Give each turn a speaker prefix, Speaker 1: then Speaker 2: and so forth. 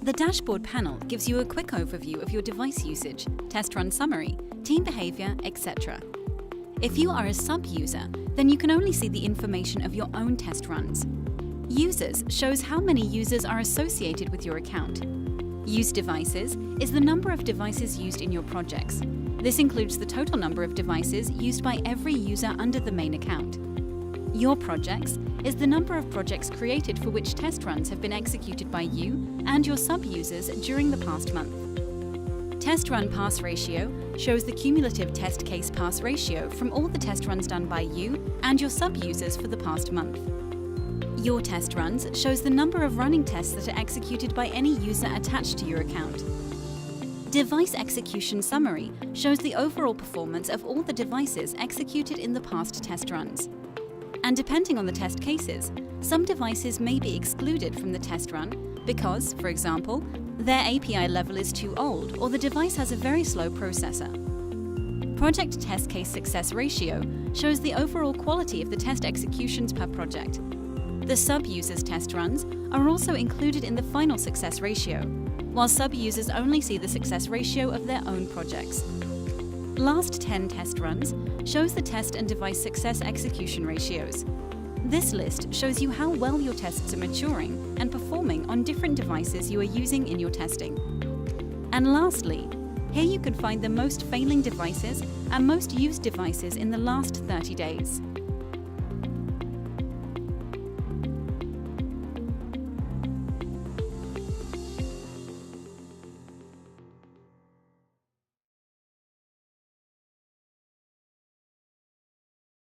Speaker 1: The dashboard panel gives you a quick overview of your device usage, test run summary, team behavior, etc. If you are a sub-user, then you can only see the information of your own test runs. Users shows how many users are associated with your account. Used devices is the number of devices used in your projects. This includes the total number of devices used by every user under the main account. Your projects is the number of projects created for which test runs have been executed by you and your sub-users during the past month. Test run pass ratio shows the cumulative test case pass ratio from all the test runs done by you and your sub-users for the past month. Your test runs shows the number of running tests that are executed by any user attached to your account. Device execution summary shows the overall performance of all the devices executed in the past test runs. And depending on the test cases, some devices may be excluded from the test run because, for example, their API level is too old or the device has a very slow processor. Project test case success ratio shows the overall quality of the test executions per project. The sub-users' test runs are also included in the final success ratio, while sub-users only see the success ratio of their own projects. Last 10 test runs shows the test and device success execution ratios. This list shows you how well your tests are maturing and performing on different devices you are using in your testing. And lastly, here you can find the most failing devices and most used devices in the last 30 days.